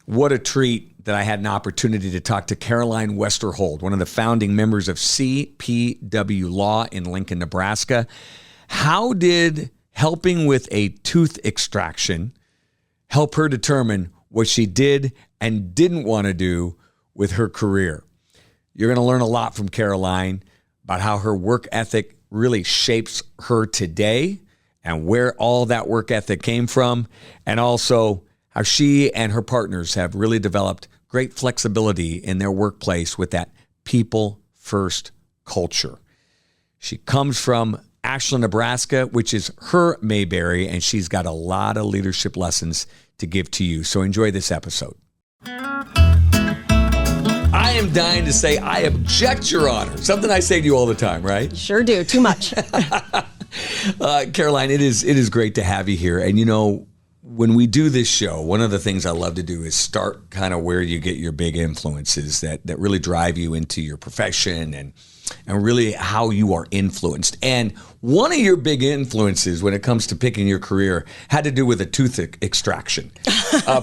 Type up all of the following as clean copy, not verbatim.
What a treat that I had an opportunity to talk to Caroline Westerhold, one of the founding members of CPW Law in Lincoln, Nebraska. How did helping with a tooth extraction help her determine what she did and didn't want to do with her career? You're going to learn a lot from Caroline about how her work ethic really shapes her today and where all that work ethic came from, and also how she and her partners have really developed great flexibility in their workplace with that people-first culture. She comes from Ashland, Nebraska, which is her Mayberry, and she's got a lot of leadership lessons to give to you. So enjoy this episode. I am dying to say, I object, Your Honor. Something I say to you all the time, right? Sure do. Too much. Caroline, it is great to have you here. And, you know, when we do this show, one of the things I love to do is start kind of where you get your big influences that really drive you into your profession and really how you are influenced. And one of your big influences when it comes to picking your career had to do with a tooth extraction.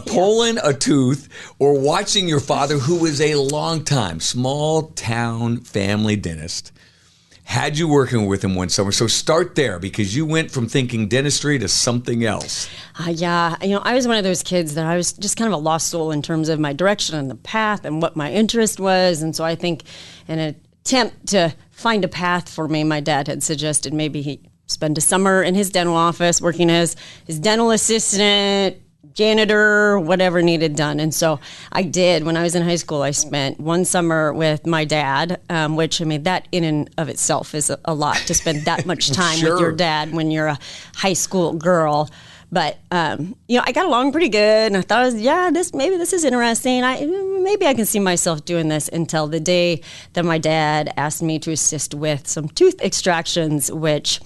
Pulling a tooth or watching your father, who was a long-time small-town family dentist, had you working with him one summer. So start there, because you went from thinking dentistry to something else. Yeah. You know, I was one of those kids that I was just kind of a lost soul in terms of my direction and the path and what my interest was. And so I think in an attempt to find a path for me, my dad had suggested maybe he spend a summer in his dental office working as his dental assistant, janitor, whatever needed done. And so I did. When I was in high school, I spent one summer with my dad, which, I mean, that in and of itself is a lot to spend that much time Sure. with your dad when you're a high school girl. But, you know, I got along pretty good, and I thought, maybe this is interesting. Maybe I can see myself doing this, until the day that my dad asked me to assist with some tooth extractions, which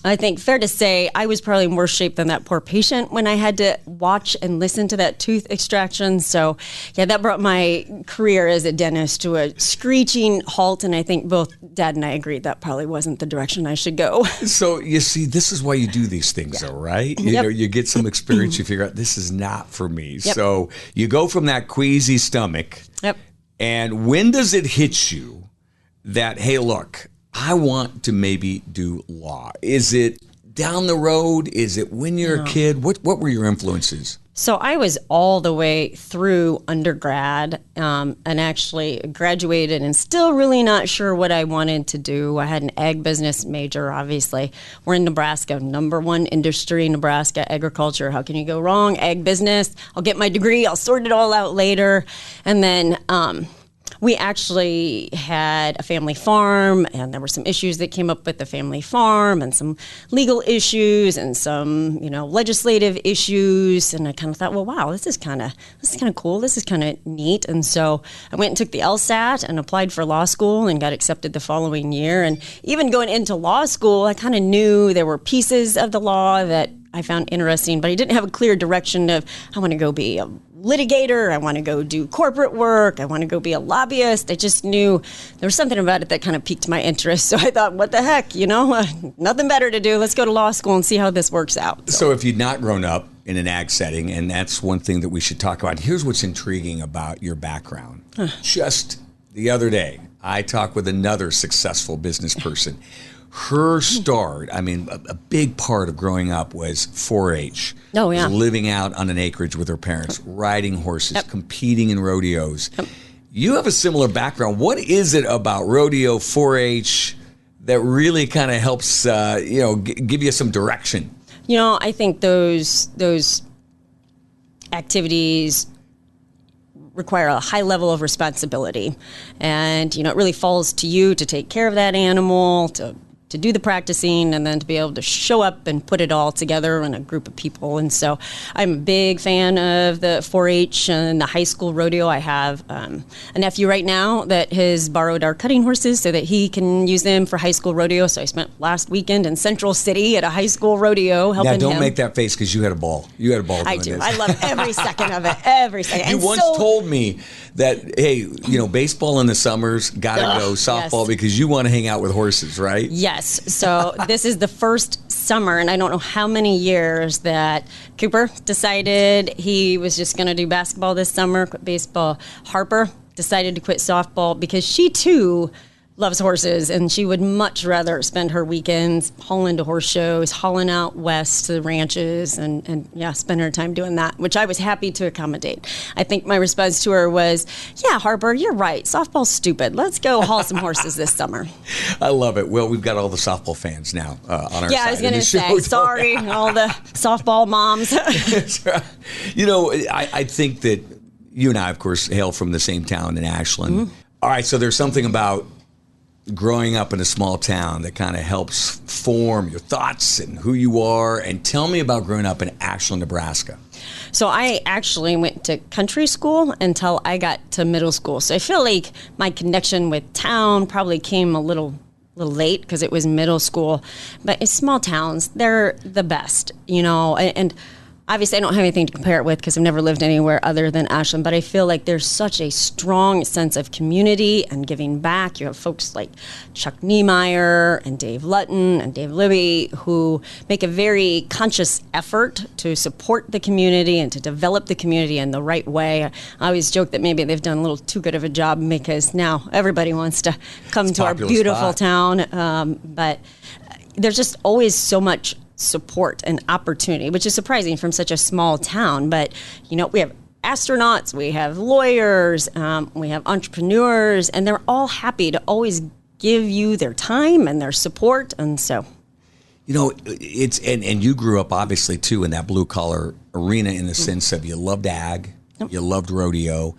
I think fair to say I was probably in worse shape than that poor patient when I had to watch and listen to that tooth extraction. So, yeah, that brought my career as a dentist to a screeching halt. And I think both Dad and I agreed that probably wasn't the direction I should go. So, you see, this is why you do these things, though, right? You know, you get some experience, you figure out this is not for me. Yep. So you go from that queasy stomach. Yep. And when does it hit you that, hey, look, I want to maybe do law? Is it down the road? Is it when you're a kid? What were your influences? So I was all the way through undergrad and actually graduated and still really not sure what I wanted to do. I had an ag business major, obviously. We're in Nebraska, number one industry in Nebraska, agriculture. How can you go wrong? Ag business. I'll get my degree. I'll sort it all out later. And then we actually had a family farm, and there were some issues that came up with the family farm, and some legal issues, and some, you know, legislative issues. And I kind of thought, well, wow, this is kind of cool. This is kind of neat. And so I went and took the LSAT and applied for law school and got accepted the following year. And even going into law school, I kind of knew there were pieces of the law that I found interesting, but I didn't have a clear direction of, I want to go be a litigator, I want to go do corporate work, I want to go be a lobbyist. I just knew there was something about it that kind of piqued my interest. So I thought, what the heck, you know, nothing better to do. Let's go to law school and see how this works out. So if you'd not grown up in an ag setting, and that's one thing that we should talk about, here's what's intriguing about your background. Just the other day, I talked with another successful business person. Her start, I mean, a big part of growing up was 4-H. Oh, yeah. Living out on an acreage with her parents, riding horses, competing in rodeos. You have a similar background. What is it about rodeo, 4-H, that really kind of helps, give you some direction? You know, I think those activities require a high level of responsibility. And, you know, it really falls to you to take care of that animal, to do the practicing, and then to be able to show up and put it all together in a group of people. And so I'm a big fan of the 4-H and the high school rodeo. I have a nephew right now that has borrowed our cutting horses so that he can use them for high school rodeo. So I spent last weekend in Central City at a high school rodeo helping him. Now, don't make that face, because you had a ball. You had a ball doing I do. this. I love every second of it. Every second. You and once told me that, hey, you know, baseball in the summers, got to go softball, yes, because you want to hang out with horses, right? Yes. Yes. So this is the first summer, and I don't know how many years that Cooper decided he was just going to do basketball this summer, quit baseball. Harper decided to quit softball because she too loves horses, and she would much rather spend her weekends hauling to horse shows, hauling out west to the ranches, and spend her time doing that, which I was happy to accommodate. I think my response to her was, yeah, Harper, you're right. Softball's stupid. Let's go haul some horses this summer. I love it. Well, we've got all the softball fans now on our side. Yeah, I was going to say, sorry, all the softball moms. That's right. You know, I think that you and I, of course, hail from the same town in Ashland. Mm-hmm. All right, so there's something about growing up in a small town that kind of helps form your thoughts and who you are. And tell me about growing up in Ashland, Nebraska. So I actually went to country school until I got to middle school. So I feel like my connection with town probably came a little late because it was middle school. But in small towns, they're the best, you know, and obviously, I don't have anything to compare it with because I've never lived anywhere other than Ashland, but I feel like there's such a strong sense of community and giving back. You have folks like Chuck Niemeyer and Dave Lutton and Dave Libby who make a very conscious effort to support the community and to develop the community in the right way. I always joke that maybe they've done a little too good of a job because now everybody wants to come to our beautiful town, but there's just always so much support and opportunity, which is surprising from such a small town. But, you know, we have astronauts, we have lawyers, we have entrepreneurs, and they're all happy to always give you their time and their support. And so, you know, it's, and you grew up obviously too in that blue collar arena in the sense of you loved ag, you loved rodeo.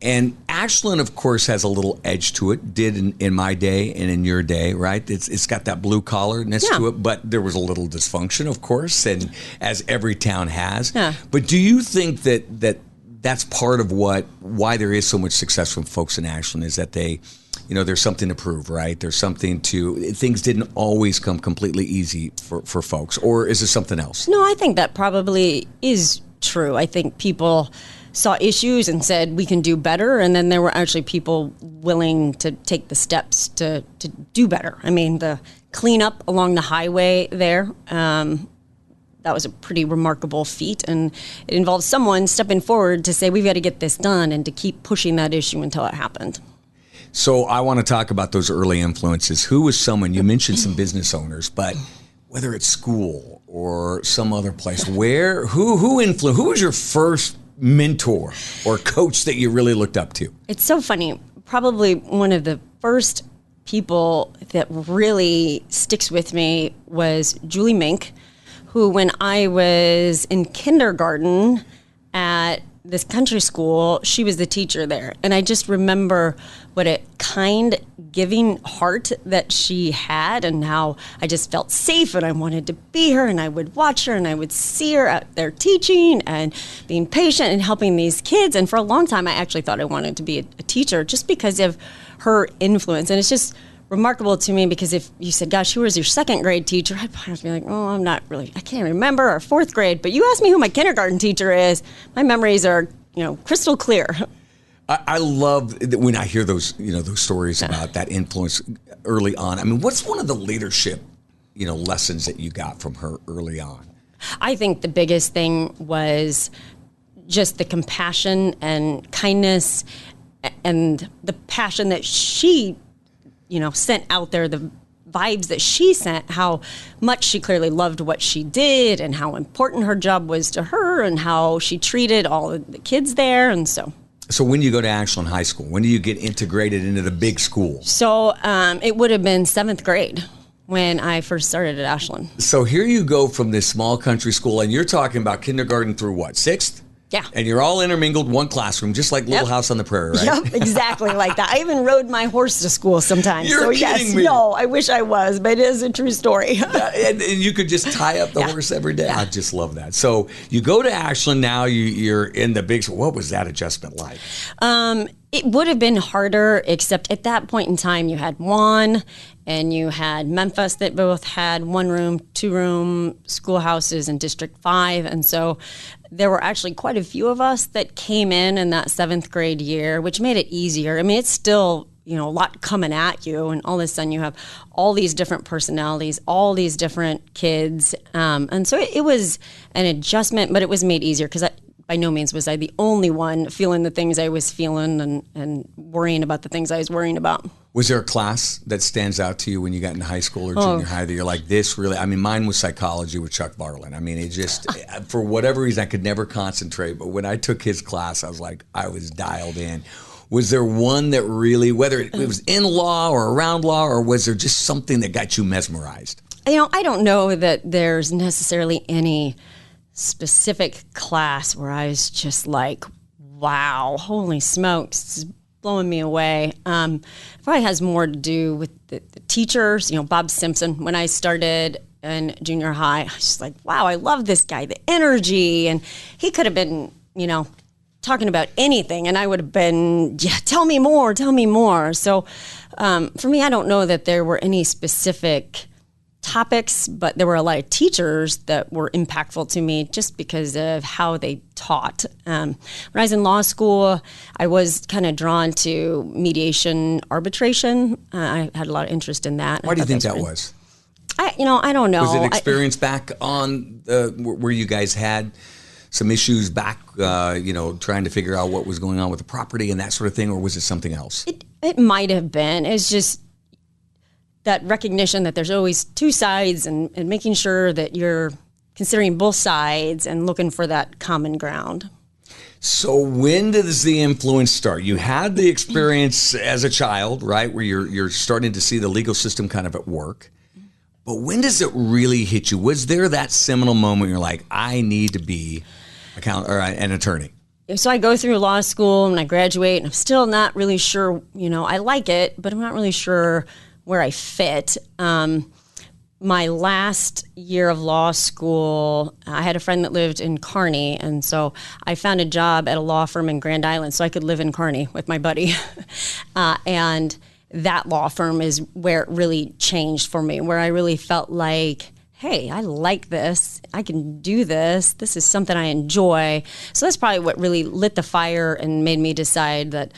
And Ashland, of course, has a little edge to it, did in my day and in your day, right? It's got that blue collarness to it, but there was a little dysfunction, of course, and as every town has. Yeah. But do you think that's part of why there is so much success from folks in Ashland is that they, you know, there's something to prove, right? There's something things didn't always come completely easy for folks, or is it something else? No, I think that probably is true. I think people saw issues and said, we can do better. And then there were actually people willing to take the steps to do better. I mean, the cleanup along the highway there, that was a pretty remarkable feat. And it involved someone stepping forward to say, we've got to get this done and to keep pushing that issue until it happened. So I want to talk about those early influences. Who was someone, you mentioned some business owners, but whether it's school or some other place, who influenced, who was your first mentor or coach that you really looked up to? It's so funny. Probably one of the first people that really sticks with me was Julie Mink, who when I was in kindergarten at this country school, she was the teacher there. And I just remember what a kind, giving heart that she had and how I just felt safe and I wanted to be her and I would watch her and I would see her out there teaching and being patient and helping these kids. And for a long time, I actually thought I wanted to be a teacher just because of her influence. And it's just remarkable to me because if you said, gosh, who was your second grade teacher? I'd probably be like, oh, I'm not really, I can't remember, or fourth grade. But you ask me who my kindergarten teacher is, my memories are, you know, crystal clear. I love when I hear those, you know, those stories about that influence early on. I mean, what's one of the leadership, you know, lessons that you got from her early on? I think the biggest thing was just the compassion and kindness and the passion that she, you know, sent out there, the vibes that she sent, how much she clearly loved what she did and how important her job was to her and how she treated all of the kids there. And so when you go to Ashland High School, when do you get integrated into the big school? So it would have been 7th grade when I first started at Ashland. So here you go from this small country school, and you're talking about kindergarten through what, 6th? Yeah. And you're all intermingled, one classroom, just like Little House on the Prairie, right? Yep, exactly like that. I even rode my horse to school sometimes. You're kidding me. No, I wish I was, but it is a true story. and you could just tie up the horse every day. I just love that. So you go to Ashland now, you're in the big school. What was that adjustment like? It would have been harder, except at that point in time, you had Juan and you had Memphis that both had 1-room, 2-room schoolhouses in District 5. And so there were actually quite a few of us that came in that 7th grade year, which made it easier. I mean, it's still, a lot coming at you, and all of a sudden you have all these different personalities, all these different kids. And so it was an adjustment, but it was made easier because by no means was I the only one feeling the things I was feeling and worrying about the things I was worrying about. Was there a class that stands out to you when you got into high school or junior high that you're like, this really, I mean, mine was psychology with Chuck Barlin. I mean, it just, for whatever reason, I could never concentrate. But when I took his class, I was like, I was dialed in. Was there one that really, whether it was in law or around law, or was there just something that got you mesmerized? I don't know that there's necessarily any specific class where I was just like, wow, holy smokes, it's blowing me away. Probably has more to do with the teachers. Bob Simpson, when I started in junior high, I was just like, wow, I love this guy, the energy. And he could have been, talking about anything, and I would have been, tell me more. So for me, I don't know that there were any specific topics, but there were a lot of teachers that were impactful to me just because of how they taught. When I was in law school, I was kind of drawn to mediation arbitration. I had a lot of interest in that. Why do you think that was? I don't know. Was it experience back on where you guys had some issues back, trying to figure out what was going on with the property and that sort of thing, or was it something else? It might have been. It's just that recognition that there's always two sides and making sure that you're considering both sides and looking for that common ground. So when does the influence start? You had the experience as a child, right, where you're starting to see the legal system kind of at work. But when does it really hit you? Was there that seminal moment you're like, I need to be an attorney? So I go through law school and I graduate, and I'm still not really sure, I like it, but I'm not really sure where I fit. My last year of law school, I had a friend that lived in Kearney, and so I found a job at a law firm in Grand Island so I could live in Kearney with my buddy. And that law firm is where it really changed for me, where I really felt like, hey, I like this. I can do this. This is something I enjoy. So that's probably what really lit the fire and made me decide that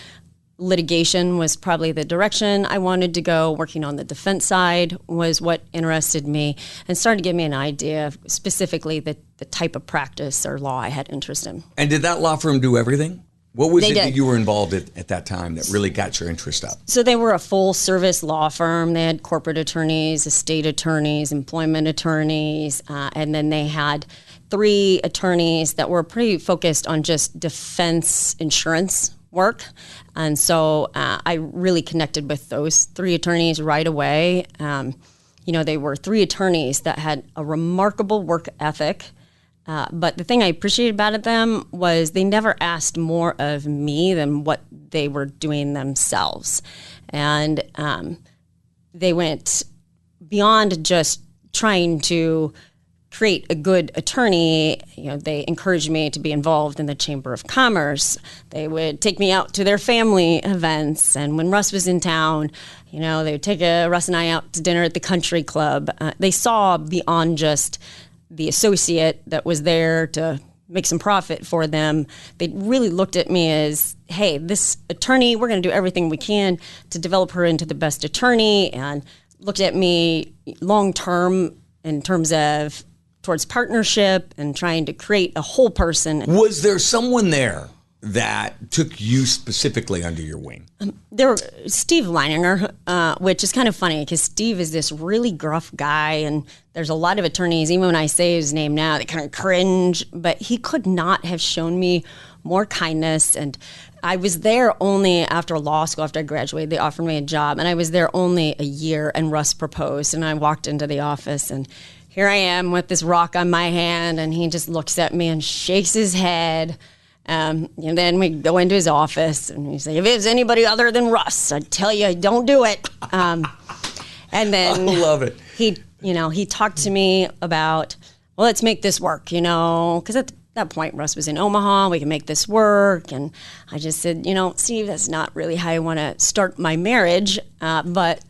litigation was probably the direction I wanted to go. Working on the defense side was what interested me and started to give me an idea of specifically the type of practice or law I had interest in. And did that law firm do everything? What was it that you were involved at that time that really got your interest up? So they were a full-service law firm. They had corporate attorneys, estate attorneys, employment attorneys, and then they had 3 attorneys that were pretty focused on just defense insurance work. And so I really connected with those 3 attorneys right away. They were 3 attorneys that had a remarkable work ethic. But the thing I appreciated about them was they never asked more of me than what they were doing themselves. And they went beyond just trying to create a good attorney. They encouraged me to be involved in the Chamber of Commerce. They would take me out to their family events. And when Russ was in town, they would take Russ and I out to dinner at the country club. They saw beyond just the associate that was there to make some profit for them. They really looked at me as, hey, this attorney, we're going to do everything we can to develop her into the best attorney, and looked at me long-term in terms of towards partnership and trying to create a whole person. Was there someone there that took you specifically under your wing? There were Steve Leininger, which is kind of funny because Steve is this really gruff guy, and there's a lot of attorneys, even when I say his name now, they kind of cringe, but he could not have shown me more kindness. And I was there only after law school, after I graduated, they offered me a job, and I was there only a year, and Russ proposed, and I walked into the office, and here I am with this rock on my hand, and he just looks at me and shakes his head. And then we go into his office, and he say, if it's anybody other than Russ, I tell you, don't do it. And then I love it. He talked to me about, well, let's make this work, because at that point, Russ was in Omaha. We can make this work. And I just said, Steve, that's not really how I want to start my marriage. But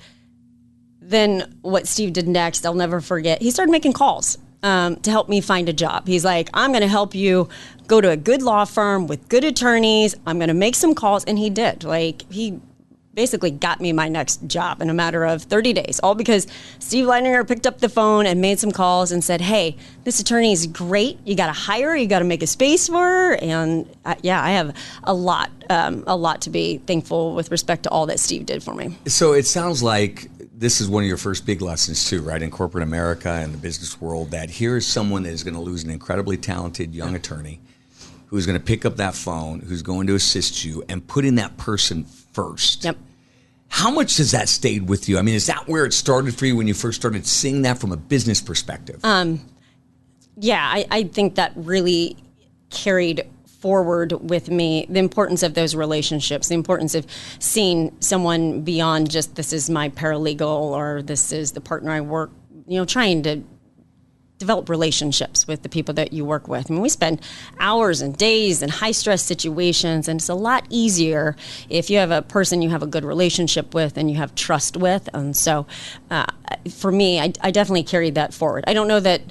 then what Steve did next, I'll never forget. He started making calls to help me find a job. He's like, I'm going to help you go to a good law firm with good attorneys. I'm going to make some calls. And he did. He basically got me my next job in a matter of 30 days, all because Steve Leininger picked up the phone and made some calls and said, hey, this attorney is great. You got to hire her. You got to make a space for her. And I have a lot to be thankful with respect to all that Steve did for me. So it sounds like this is one of your first big lessons too, right? In corporate America and the business world, that here is someone that is going to lose an incredibly talented young attorney who's going to pick up that phone, who's going to assist you, and putting that person first. Yep. How much has that stayed with you? I mean, is that where it started for you when you first started seeing that from a business perspective? Yeah, I think that really carried forward with me the importance of those relationships, the importance of seeing someone beyond just this is my paralegal or this is the partner I work, trying to develop relationships with the people that you work with. I mean, we spend hours and days in high-stress situations, and it's a lot easier if you have a person you have a good relationship with and you have trust with. And so for me, I definitely carried that forward. I don't know that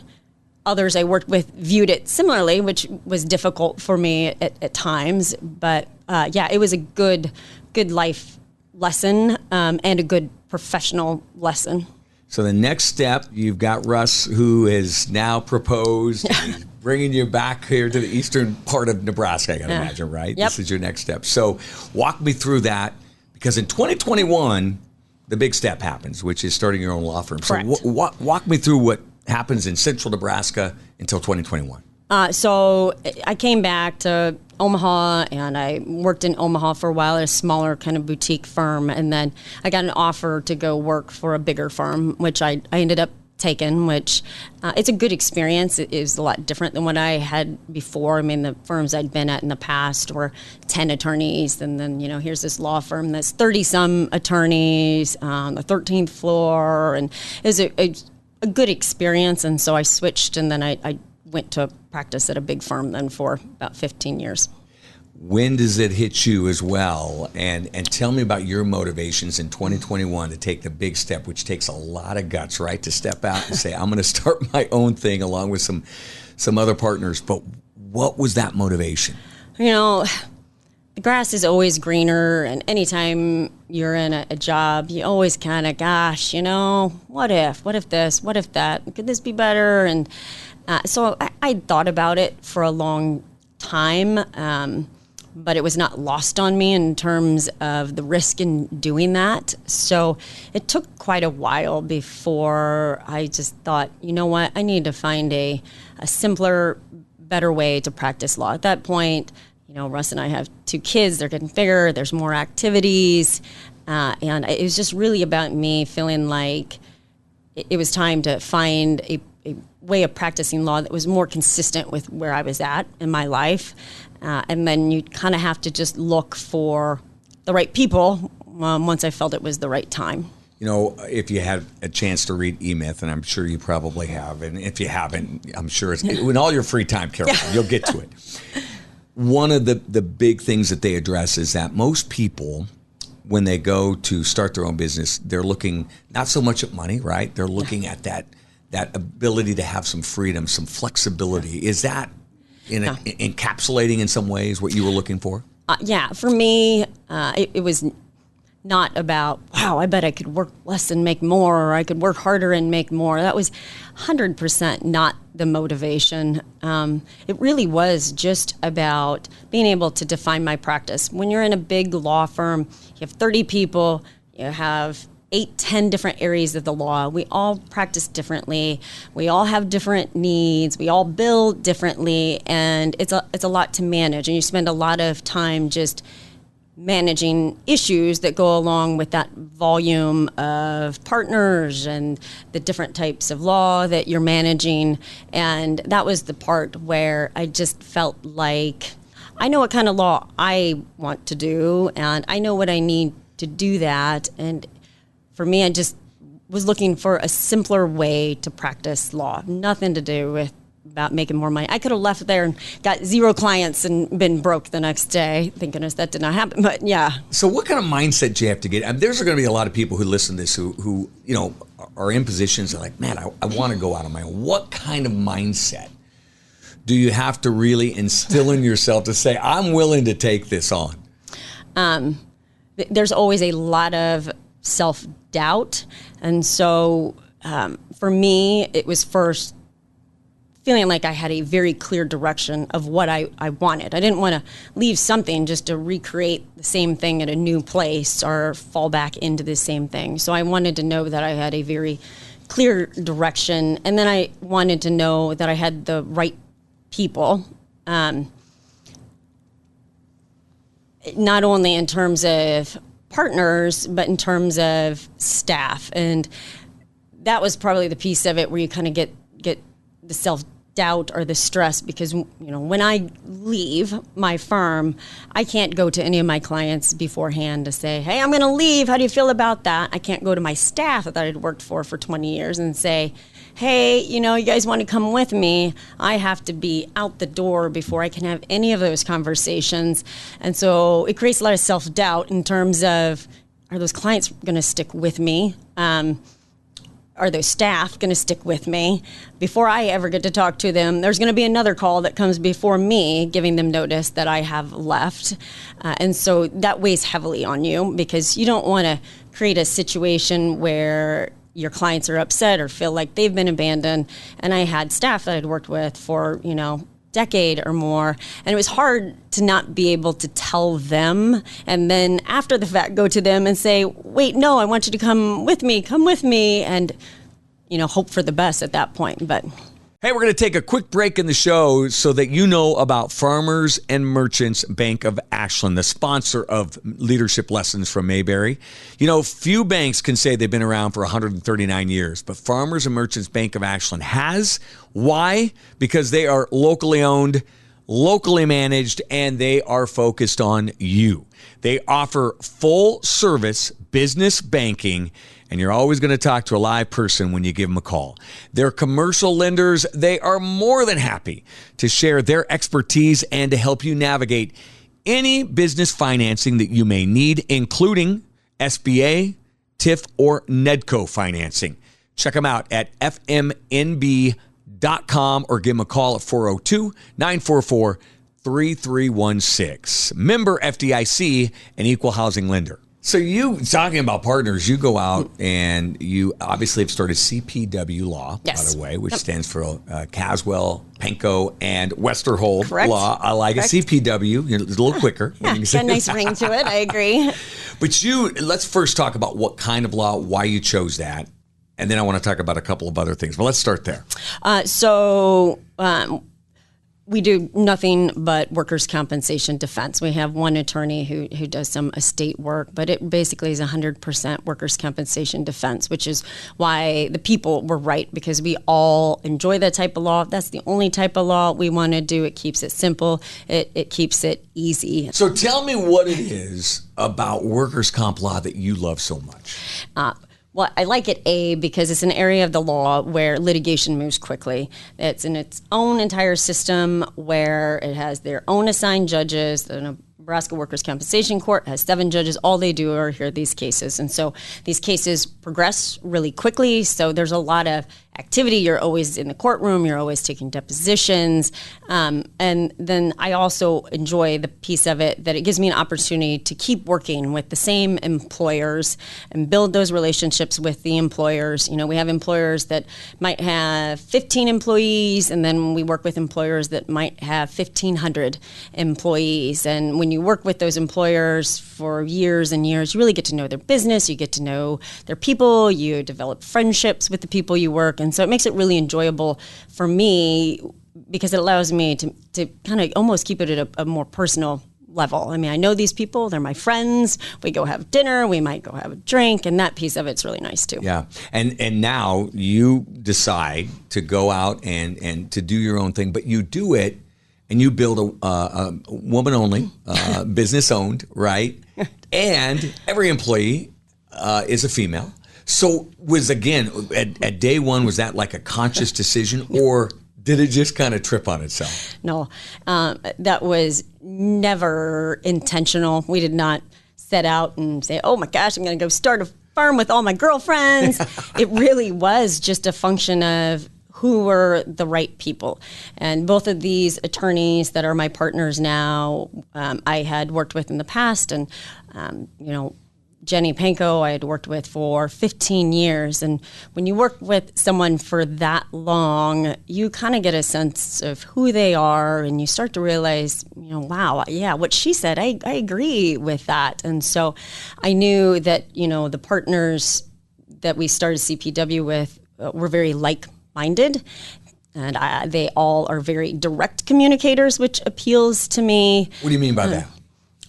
others I worked with viewed it similarly, which was difficult for me at times. But it was a good life lesson and a good professional lesson. So the next step, you've got Russ, who is now proposed, he's bringing you back here to the eastern part of Nebraska, I got to imagine, right? Yep. This is your next step. So walk me through that, because in 2021, the big step happens, which is starting your own law firm. Correct. So walk me through what happens in central Nebraska until 2021. So I came back to Omaha, and I worked in Omaha for a while at a smaller kind of boutique firm. And then I got an offer to go work for a bigger firm, which I ended up taking, which it's a good experience. It is a lot different than what I had before. I mean, the firms I'd been at in the past were 10 attorneys. And then, here's this law firm that's 30-some attorneys on the 13th floor. And it was a good experience. And so I switched, and then I went to practice at a big firm then for about 15 years. When does it hit you as well? And tell me about your motivations in 2021 to take the big step, which takes a lot of guts, right? To step out and say, I'm going to start my own thing along with some other partners. But what was that motivation? The grass is always greener, and anytime you're in a job, you always kind of, what if this, what if that, could this be better? And so I thought about it for a long time, but it was not lost on me in terms of the risk in doing that. So it took quite a while before I just thought, what, I need to find a simpler, better way to practice law. At that point, Russ and I have 2 kids. They're getting bigger. There's more activities. And it was just really about me feeling like it was time to find a way of practicing law that was more consistent with where I was at in my life. And then you kind of have to just look for the right people once I felt it was the right time. If you had a chance to read E-Myth, and I'm sure you probably have, and if you haven't, I'm sure it's in all your free time, Caroline, you'll get to it. One of the big things that they address is that most people, when they go to start their own business, they're looking not so much at money, right? They're looking at that ability to have some freedom, some flexibility. Is that encapsulating in some ways what you were looking for? For me, it was not about, wow, I bet I could work less and make more, or I could work harder and make more. That was 100% not the motivation. It really was just about being able to define my practice. When you're in a big law firm, you have 30 people, you have 8-10 different areas of the law. We all practice differently. We all have different needs. We all bill differently, and it's a lot to manage. And you spend a lot of time just managing issues that go along with that volume of partners and the different types of law that you're managing. And that was the part where I just felt like I know what kind of law I want to do, and I know what I need to do that. And for me, I just was looking for a simpler way to practice law. Nothing to do with about making more money. I could have left there and got 0 clients and been broke the next day. Thank goodness that did not happen, but yeah. So what kind of mindset do you have to get? I mean, there's going to be a lot of people who listen to this who are in positions that are like, man, I want to go out on my own. What kind of mindset do you have to really instill in yourself to say, I'm willing to take this on? there's always a lot of self-doubt. And so for me, it was first feeling like I had a very clear direction of what I wanted. I didn't want to leave something just to recreate the same thing at a new place or fall back into the same thing. So I wanted to know that I had a very clear direction. And then I wanted to know that I had the right people, not only in terms of partners, but in terms of staff. And that was probably the piece of it where you kind of get the self-doubt or the stress, because, when I leave my firm, I can't go to any of my clients beforehand to say, hey, I'm going to leave. How do you feel about that? I can't go to my staff that I'd worked for 20 years and say, hey, you guys want to come with me? I have to be out the door before I can have any of those conversations. And so it creates a lot of self-doubt in terms of, are those clients going to stick with me? Are those staff going to stick with me? Before I ever get to talk to them, there's going to be another call that comes before me, giving them notice that I have left. And so that weighs heavily on you, because you don't want to create a situation where your clients are upset or feel like they've been abandoned. And I had staff that I'd worked with for, decade or more, and it was hard to not be able to tell them, and then after the fact go to them and say, wait, no, I want you to come with me, and hope for the best at that point. But hey, we're going to take a quick break in the show so that you know about Farmers and Merchants Bank of Ashland, the sponsor of Leadership Lessons from Mayberry. Few banks can say they've been around for 139 years, but Farmers and Merchants Bank of Ashland has. Why? Because they are locally owned, locally managed, and they are focused on you. They offer full service business banking, and you're always going to talk to a live person when you give them a call. They're commercial lenders. They are more than happy to share their expertise and to help you navigate any business financing that you may need, including SBA, TIF, or NEDCO financing. Check them out at fmnb.com or give them a call at 402-944-3316. Member FDIC, an equal housing lender. So you, talking about partners, you go out and you obviously have started CPW Law, yes, by the way, which stands for Caswell, Panko and Westerhold. Correct. Law. I like it. CPW, it's a little quicker. Yeah, got a nice ring to it. I agree. But let's first talk about what kind of law, why you chose that. And then I want to talk about a couple of other things. But let's start there. We do nothing but workers' compensation defense. We have one attorney who does some estate work, but it basically is 100% workers' compensation defense, which is why the people were right, because we all enjoy that type of law. That's the only type of law we want to do. It keeps it simple. It keeps it easy. So tell me what it is about workers' comp law that you love so much. Well, I like it, because it's an area of the law where litigation moves quickly. It's in its own entire system where it has their own assigned judges. The Nebraska Workers' Compensation Court has 7 judges. All they do are hear these cases. And so these cases progress really quickly. So there's a lot of activity. You're always in the courtroom. You're always taking depositions. And then I also enjoy the piece of it that it gives me an opportunity to keep working with the same employers and build those relationships with the employers. We have employers that might have 15 employees, and then we work with employers that might have 1,500 employees. And when you work with those employers for years and years, you really get to know their business. You get to know their people. You develop friendships with the people you work. And so it makes it really enjoyable for me, because it allows me to kind of almost keep it at a more personal level. I mean, I know these people, they're my friends. We go have dinner, we might go have a drink, and that piece of it's really nice too. Yeah. And now you decide to go out and to do your own thing, but you do it and you build a woman-only, business-owned, right? And every employee is a female. So again, at day one, was that like a conscious decision, or did it just kind of trip on itself? No, that was never intentional. We did not set out and say, oh my gosh, I'm going to go start a farm with all my girlfriends. It really was just a function of who were the right people. And both of these attorneys that are my partners now, I had worked with in the past, and Jenny Panko I had worked with for 15 years. And when you work with someone for that long, you kind of get a sense of who they are, and you start to realize, wow, yeah, what she said, I agree with that. And so I knew that, the partners that we started CPW with were very like-minded. And they all are very direct communicators, which appeals to me. What do you mean by that?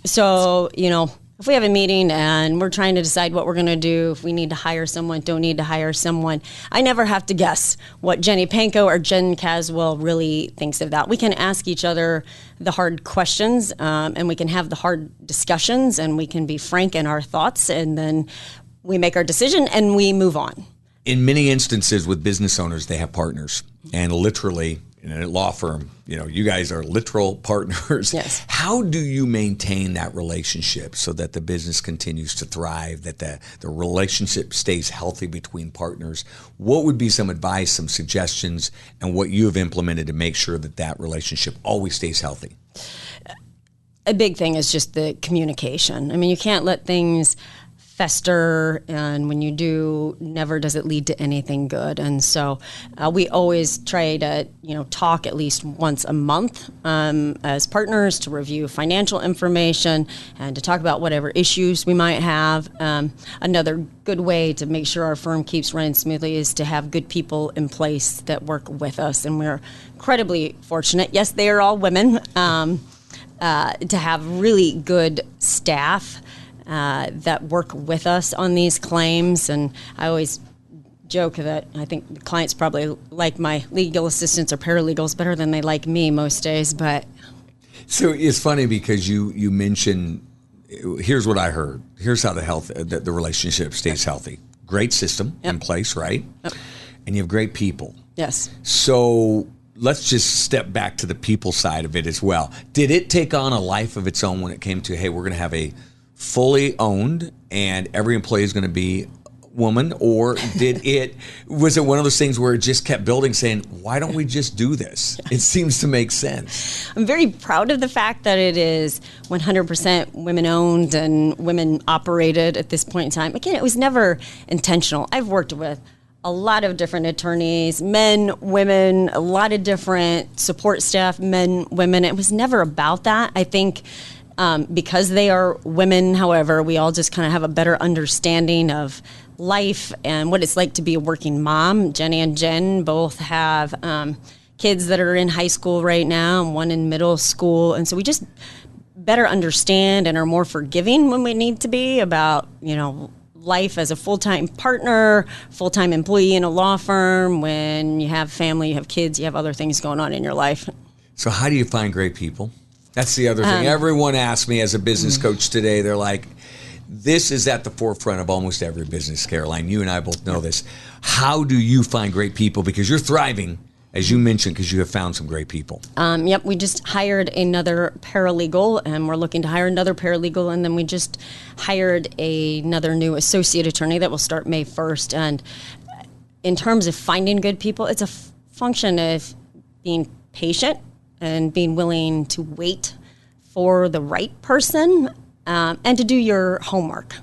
So, if we have a meeting and we're trying to decide what we're going to do, if we need to hire someone, don't need to hire someone, I never have to guess what Jenny Panko or Jen Caswell really thinks of that. We can ask each other the hard questions, and we can have the hard discussions, and we can be frank in our thoughts, and then we make our decision and we move on. In many instances with business owners, they have partners, and literally in a law firm, you guys are literal partners. Yes. How do you maintain that relationship so that the business continues to thrive, that the relationship stays healthy between partners? What would be some advice, some suggestions, and what you have implemented to make sure that that relationship always stays healthy? A big thing is just the communication. I mean, you can't let things fester, and when you do, never does it lead to anything good. And so we always try to, talk at least once a month as partners to review financial information and to talk about whatever issues we might have. Another good way to make sure our firm keeps running smoothly is to have good people in place that work with us. And we're incredibly fortunate. Yes, they are all women, to have really good staff that work with us on these claims. And I always joke that I think the clients probably like my legal assistants or paralegals better than they like me most days. But so it's funny because you mentioned, here's what I heard. Here's how the relationship stays healthy. Great system in place, right? Yep. And you have great people. Yes. So let's just step back to the people side of it as well. Did it take on a life of its own when it came to, hey, we're going to have a fully owned and every employee is going to be woman, or was it one of those things where it just kept building, saying, why don't we just do this? It seems to make sense. I'm very proud of the fact that it is 100% women owned and women operated at this point in time. Again, it was never intentional. I've worked with a lot of different attorneys, men, women, a lot of different support staff, men, women. It was never about that. I think because they are women, however, we all just kind of have a better understanding of life and what it's like to be a working mom. Jenny and Jen both have kids that are in high school right now and one in middle school. And so we just better understand and are more forgiving when we need to be about, life as a full-time partner, full-time employee in a law firm. When you have family, you have kids, you have other things going on in your life. So how do you find great people? That's the other thing. Everyone asks me as a business coach today, they're like, this is at the forefront of almost every business, Caroline. You and I both know this. How do you find great people? Because you're thriving, as you mentioned, because you have found some great people. Yep, we just hired another paralegal, and we're looking to hire another paralegal, and then we just hired another new associate attorney that will start May 1st. And in terms of finding good people, it's a function of being patient and being willing to wait for the right person and to do your homework.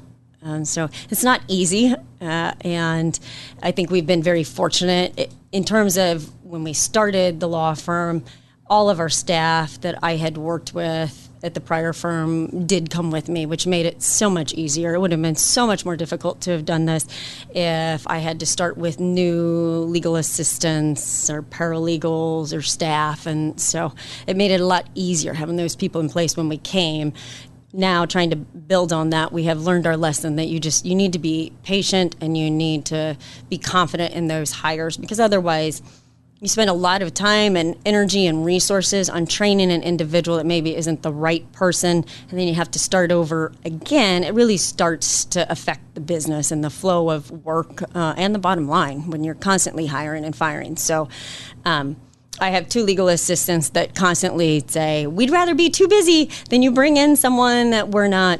So it's not easy, and I think we've been very fortunate in terms of when we started the law firm. All of our staff that I had worked with at the prior firm did come with me, which made it so much easier. It would have been so much more difficult to have done this if I had to start with new legal assistants or paralegals or staff. And so it made it a lot easier having those people in place when we came. Now, trying to build on that, we have learned our lesson that you need to be patient and you need to be confident in those hires, because otherwise you spend a lot of time and energy and resources on training an individual that maybe isn't the right person, and then you have to start over again. It really starts to affect the business and the flow of work and the bottom line when you're constantly hiring and firing. So I have two legal assistants that constantly say, we'd rather be too busy than you bring in someone that we're not,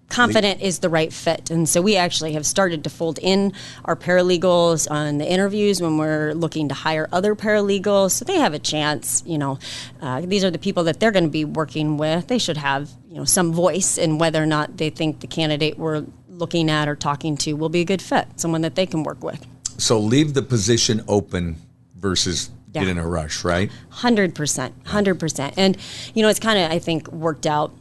confident is the right fit. And so we actually have started to fold in our paralegals on the interviews when we're looking to hire other paralegals, so they have a chance. These are the people that they're going to be working with. They should have some voice in whether or not they think the candidate we're looking at or talking to will be a good fit, someone that they can work with. So leave the position open versus get in a rush, right? 100%, 100%. And it's kind of, I think, worked out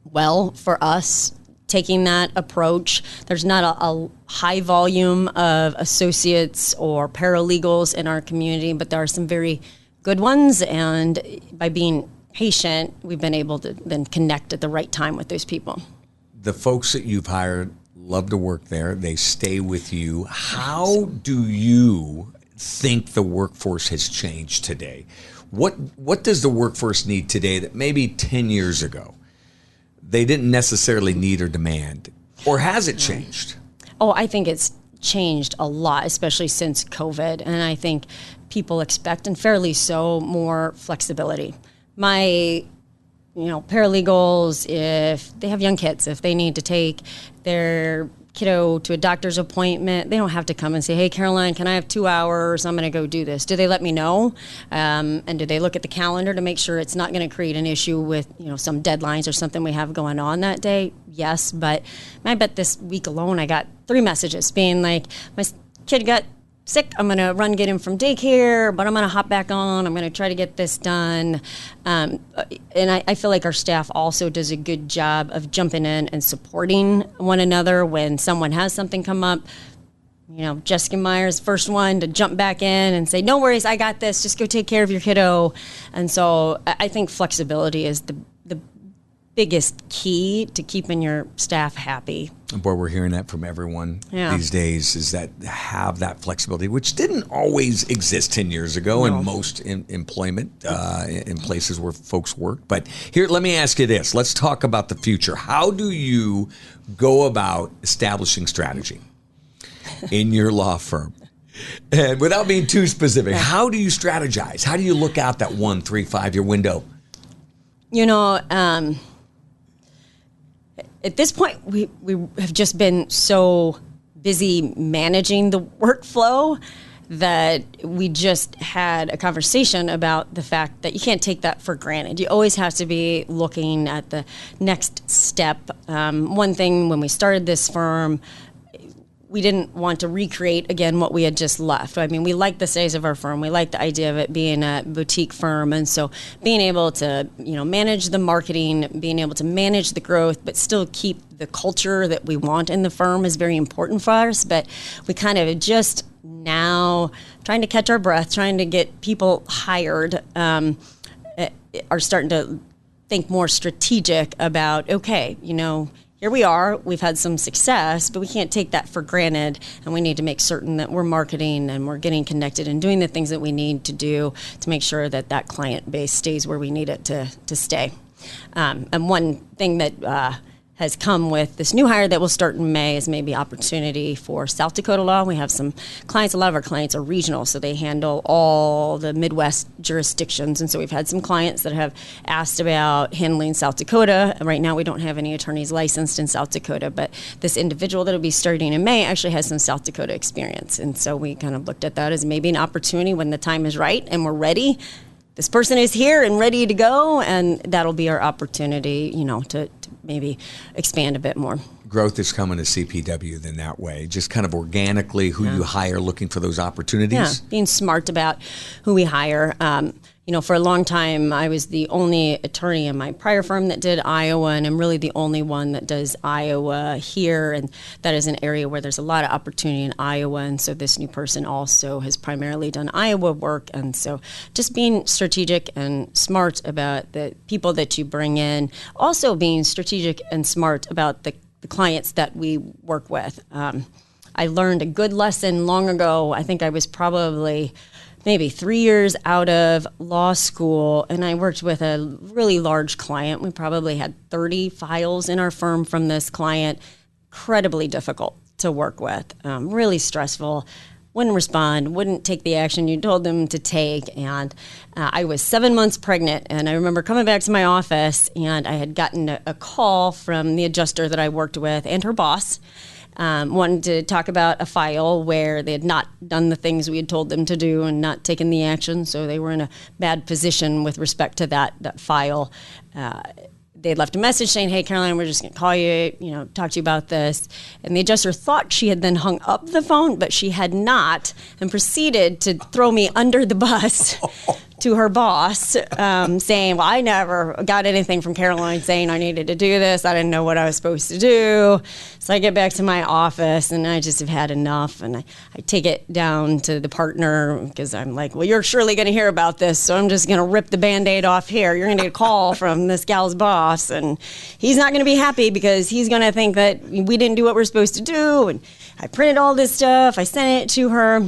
well for us taking that approach. There's not a high volume of associates or paralegals in our community, but there are some very good ones. And by being patient, we've been able to then connect at the right time with those people. The folks that you've hired love to work there. They stay with you. How do you think the workforce has changed today? What does the workforce need today that maybe 10 years ago they didn't necessarily need or demand? Or has it changed? Oh, I think it's changed a lot, especially since COVID. And I think people expect, and fairly so, more flexibility. My paralegals, if they have young kids, if they need to take their kiddo to a doctor's appointment, they don't have to come and say, hey, Caroline, can I have 2 hours? I'm going to go do this. Do they let me know? And do they look at the calendar to make sure it's not going to create an issue with, some deadlines or something we have going on that day? Yes. But I bet this week alone, I got 3 messages being like, my kid got sick. I'm going to run get him from daycare, but I'm going to hop back on. I'm going to try to get this done. And I feel like our staff also does a good job of jumping in and supporting one another when someone has something come up. Jessica Meyer's first one to jump back in and say, no worries, I got this. Just go take care of your kiddo. And so I think flexibility is the biggest key to keeping your staff happy. Boy, we're hearing that from everyone these days, is that have that flexibility, which didn't always exist 10 years ago in most employment in places where folks work. But here, let me ask you this. Let's talk about the future. How do you go about establishing strategy in your law firm? And without being too specific, how do you strategize? How do you look out that 1, 3, 5 year window? At this point, we have just been so busy managing the workflow that we just had a conversation about the fact that you can't take that for granted. You always have to be looking at the next step. One thing when we started this firm, we didn't want to recreate, again, what we had just left. I mean, we like the size of our firm. We like the idea of it being a boutique firm. And so being able to, manage the marketing, being able to manage the growth, but still keep the culture that we want in the firm is very important for us. But we kind of just now trying to catch our breath, trying to get people hired, are starting to think more strategic about, okay, here we are, we've had some success, but we can't take that for granted, and we need to make certain that we're marketing and we're getting connected and doing the things that we need to do to make sure that that client base stays where we need it to stay. And one thing that has come with this new hire that will start in May is maybe opportunity for South Dakota law. We have some clients, a lot of our clients are regional, so they handle all the Midwest jurisdictions. And so we've had some clients that have asked about handling South Dakota. Right now we don't have any attorneys licensed in South Dakota, but this individual that will be starting in May actually has some South Dakota experience. And so we kind of looked at that as maybe an opportunity when the time is right and we're ready. This person is here and ready to go, and that'll be our opportunity, to maybe expand a bit more. Growth is coming to CPW then that way, just kind of organically who you hire, looking for those opportunities. Yeah, being smart about who we hire. For a long time, I was the only attorney in my prior firm that did Iowa, and I'm really the only one that does Iowa here, and that is an area where there's a lot of opportunity in Iowa, and so this new person also has primarily done Iowa work, and so just being strategic and smart about the people that you bring in, also being strategic and smart about the clients that we work with. I learned a good lesson long ago. I think I was probably maybe 3 years out of law school, and I worked with a really large client. We probably had 30 files in our firm from this client. Incredibly difficult to work with, really stressful. wouldn't respond, wouldn't take the action you told them to take. And I was 7 months pregnant. And I remember coming back to my office, and I had gotten a call from the adjuster that I worked with and her boss. Wanted to talk about a file where they had not done the things we had told them to do and not taken the action. So they were in a bad position with respect to that file. They had left a message saying, "Hey, Caroline, we're just going to call you, talk to you about this." And the adjuster thought she had then hung up the phone, but she had not, and proceeded to throw me under the bus to her boss, saying, "Well, I never got anything from Caroline saying I needed to do this. I didn't know what I was supposed to do." So I get back to my office, and I just have had enough. And I take it down to the partner, because I'm like, "Well, you're surely going to hear about this, so I'm just going to rip the Band-Aid off here. You're going to get a call from this gal's boss, and he's not going to be happy because he's going to think that we didn't do what we're supposed to do." And I printed all this stuff. I sent it to her.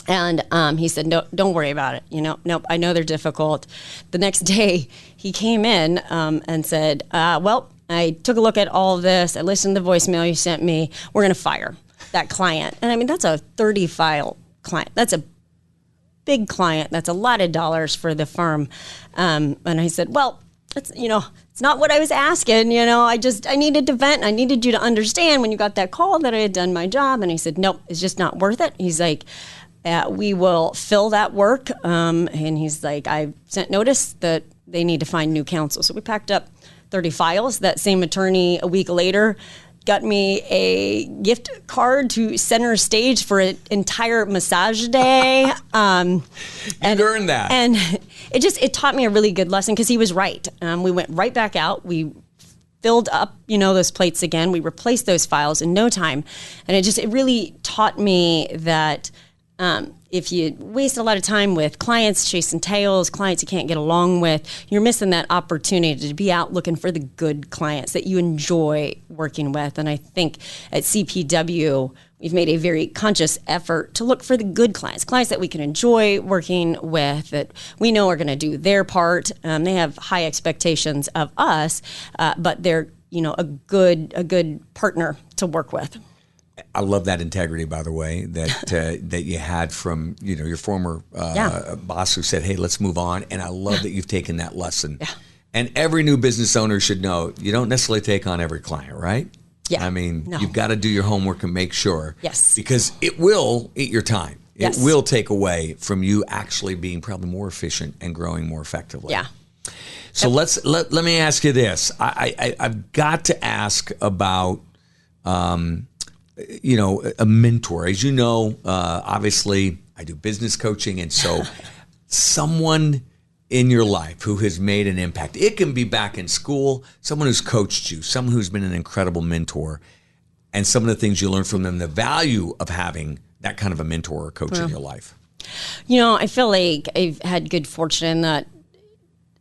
And he said, "No, don't worry about it. Nope, I know they're difficult." The next day, he came in and said, "Well, I took a look at all of this. I listened to the voicemail you sent me. We're going to fire that client." And I mean, that's a 30-file client. That's a big client. That's a lot of dollars for the firm. And I said, "Well, it's not what I was asking. I needed to vent. I needed you to understand when you got that call that I had done my job." And he said, "Nope, it's just not worth it." He's like, "We will fill that work." And he's like, "I sent notice that they need to find new counsel." So we packed up 30 files. That same attorney, a week later, got me a gift card to Center Stage for an entire massage day. And earned that. And it taught me a really good lesson, because he was right. We went right back out. We filled up, those plates again. We replaced those files in no time. And it really taught me that if you waste a lot of time with clients chasing tails, clients you can't get along with, you're missing that opportunity to be out looking for the good clients that you enjoy working with. And I think at CPW, we've made a very conscious effort to look for the good clients that we can enjoy working with, that we know are going to do their part. They have high expectations of us, but they're a good partner to work with. I love that integrity, by the way, that you had from your former boss, who said, "Hey, let's move on." And I love that you've taken that lesson. Yeah. And every new business owner should know you don't necessarily take on every client, right? Yeah. I mean, You've got to do your homework and make sure. Yes. Because it will eat your time. Yes. It will take away from you actually being probably more efficient and growing more effectively. Yeah. So let me ask you this. I've got to ask about a mentor. As you know, obviously I do business coaching. And so someone in your life who has made an impact, it can be back in school, someone who's coached you, someone who's been an incredible mentor, and some of the things you learn from them, the value of having that kind of a mentor or coach in your life. I feel like I've had good fortune that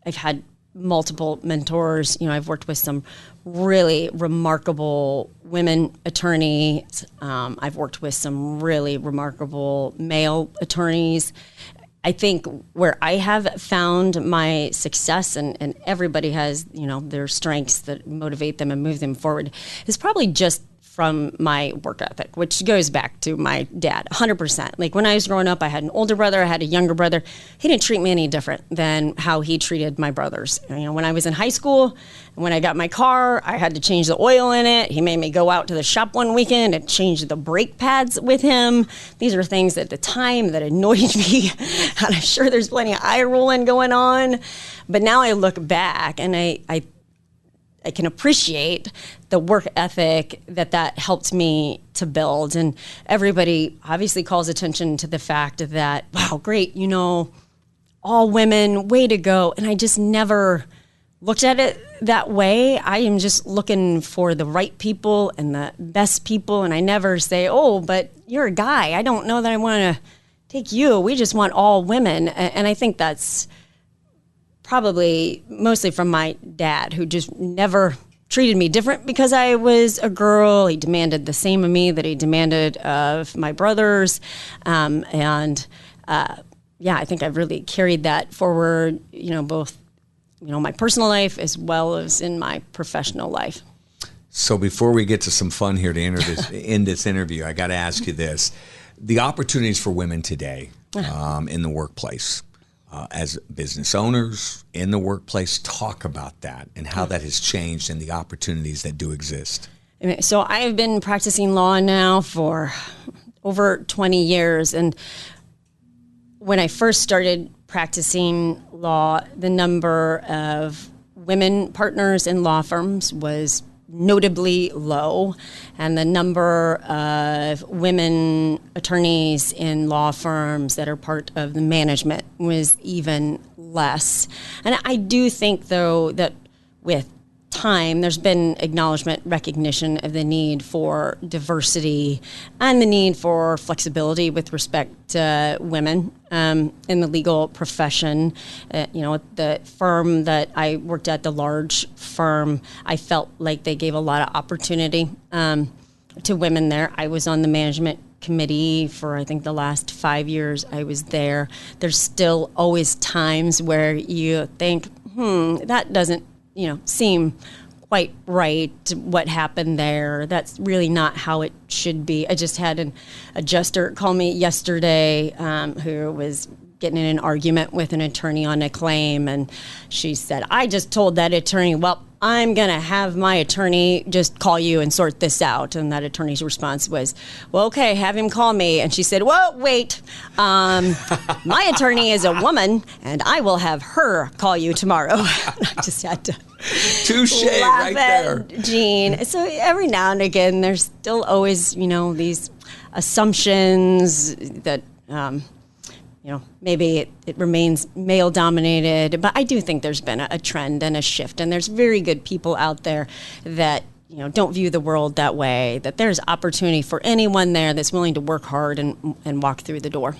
I've had multiple mentors. I've worked with some really remarkable women attorneys. I've worked with some really remarkable male attorneys. I think where I have found my success, and everybody has, their strengths that motivate them and move them forward, is probably just from my work ethic, which goes back to my dad, 100%. Like when I was growing up, I had an older brother, I had a younger brother. He didn't treat me any different than how he treated my brothers. When I was in high school, when I got my car, I had to change the oil in it. He made me go out to the shop one weekend and change the brake pads with him. These are things at the time that annoyed me. And I'm sure there's plenty of eye rolling going on. But now I look back and I can appreciate the work ethic that helped me to build. And everybody obviously calls attention to the fact that, wow, great, all women, way to go. And I just never looked at it that way. I am just looking for the right people and the best people. And I never say, "Oh, but you're a guy. I don't know that I want to take you. We just want all women." And I think that's probably mostly from my dad, who just never treated me different because I was a girl. He demanded the same of me that he demanded of my brothers. I think I've really carried that forward, both, my personal life as well as in my professional life. So before we get to some fun here to end this interview, I got to ask you this. the opportunities for women today in the workplace, as business owners in the workplace, talk about that and how that has changed and the opportunities that do exist. So I have been practicing law now for over 20 years. And when I first started practicing law, the number of women partners in law firms was notably low, and the number of women attorneys in law firms that are part of the management was even less. And I do think, though, that with time, there's been acknowledgement, recognition of the need for diversity and the need for flexibility with respect to women in the legal profession. The firm that I worked at, the large firm, I felt like they gave a lot of opportunity to women there. I was on the management committee for, I think, the last 5 years I was there. There's still always times where you think, that doesn't seem quite right, what happened there. That's really not how it should be. I just had an adjuster call me yesterday who was getting in an argument with an attorney on a claim, and she said, I just told that attorney, well, I'm going to have my attorney just call you and sort this out. And that attorney's response was, well, okay, have him call me. And she said, well, wait, my attorney is a woman, and I will have her call you tomorrow. I just had to touche right there, Jean. So every now and again, there's still always, these assumptions that, maybe it remains male-dominated, but I do think there's been a trend and a shift, and there's very good people out there that don't view the world that way, that there's opportunity for anyone there that's willing to work hard and walk through the door.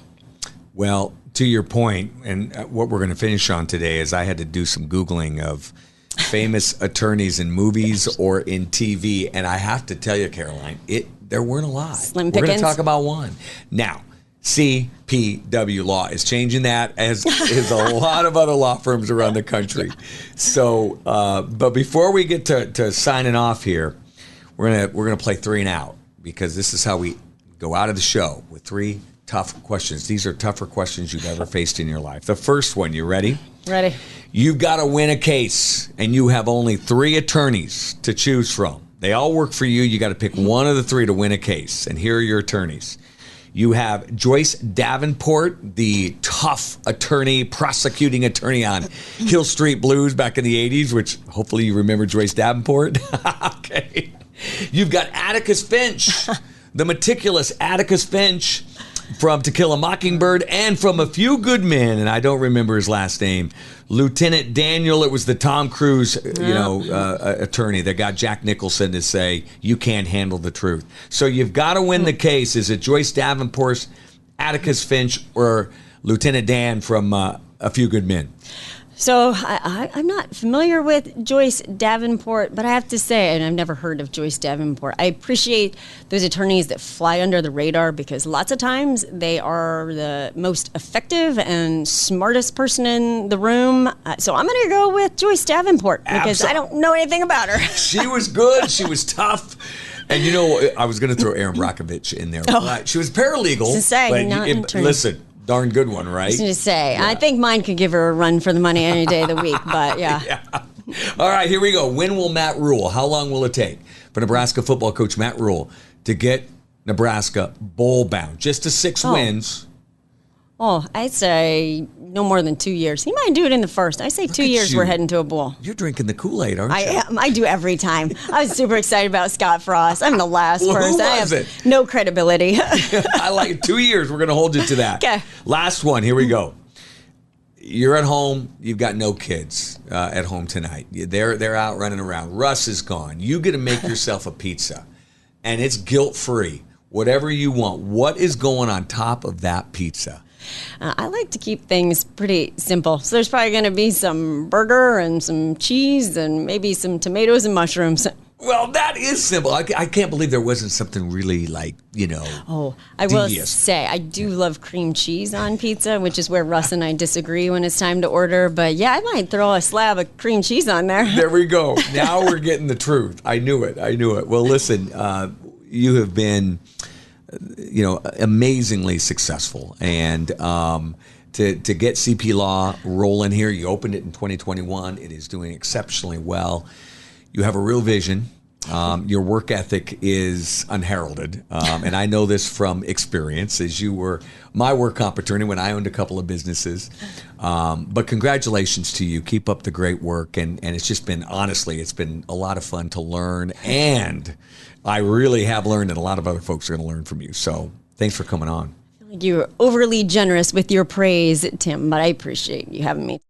Well, to your point, and what we're going to finish on today is I had to do some Googling of famous attorneys in movies or in TV, and I have to tell you, Caroline, there weren't a lot. Slim pickings. We're going to talk about one. Now, CPW Law is changing that, as is a lot of other law firms around the country. So, but before we get to signing off here, we're gonna play 3 and Out, because this is how we go out of the show with 3 tough questions. These are tougher questions you've ever faced in your life. The first one, you ready? Ready. You've got to win a case, and you have only 3 attorneys to choose from. They all work for you. You got to pick one of the 3 to win a case, and here are your attorneys. You have Joyce Davenport, the tough attorney, prosecuting attorney on Hill Street Blues back in the 80s, which hopefully you remember Joyce Davenport. Okay. You've got Atticus Finch, the meticulous Atticus Finch from To Kill a Mockingbird and from A Few Good Men, and I don't remember his last name. Lieutenant Daniel, it was the Tom Cruise, attorney that got Jack Nicholson to say, you can't handle the truth. So you've got to win the case. Is it Joyce Davenport, Atticus Finch, or Lieutenant Dan from A Few Good Men? So I'm not familiar with Joyce Davenport, but I have to say, and I've never heard of Joyce Davenport, I appreciate those attorneys that fly under the radar, because lots of times they are the most effective and smartest person in the room. So I'm going to go with Joyce Davenport, because I don't know anything about her. She was good. She was tough. And I was going to throw Erin Brockovich in there. But she was paralegal. To say, not an attorney. Listen. Darn good one, right? I was going to say, yeah. I think mine could give her a run for the money any day of the week, but yeah. All right, here we go. When will Matt Rule? How long will it take for Nebraska football coach Matt Rule to get Nebraska bowl bound? Just to 6 wins. Oh, I'd say no more than 2 years. He might do it in the first. I say 2 years we're heading to a bowl. You're drinking the Kool-Aid, aren't you? I am. I do every time. I was super excited about Scott Frost. I'm the last person. Who was it? No credibility. I like it. 2 years. We're going to hold you to that. Okay. Last one. Here we go. You're at home. You've got no kids at home tonight. They're out running around. Russ is gone. You get to make yourself a pizza, and it's guilt-free. Whatever you want. What is going on top of that pizza? I like to keep things pretty simple. So there's probably going to be some burger and some cheese and maybe some tomatoes and mushrooms. Well, that is simple. I can't believe there wasn't something really Oh, I will say, I do love cream cheese on pizza, which is where Russ and I disagree when it's time to order. But yeah, I might throw a slab of cream cheese on there. There we go. Now we're getting the truth. I knew it. Well, listen, you have been amazingly successful. And to get CP Law rolling here, you opened it in 2021. It is doing exceptionally well. You have a real vision. Your work ethic is unheralded. And I know this from experience, as you were my work comp attorney when I owned a couple of businesses. But congratulations to you. Keep up the great work. And it's just been, honestly, it's been a lot of fun to learn. And I really have learned, and a lot of other folks are going to learn from you. So thanks for coming on. You're overly generous with your praise, Tim, but I appreciate you having me.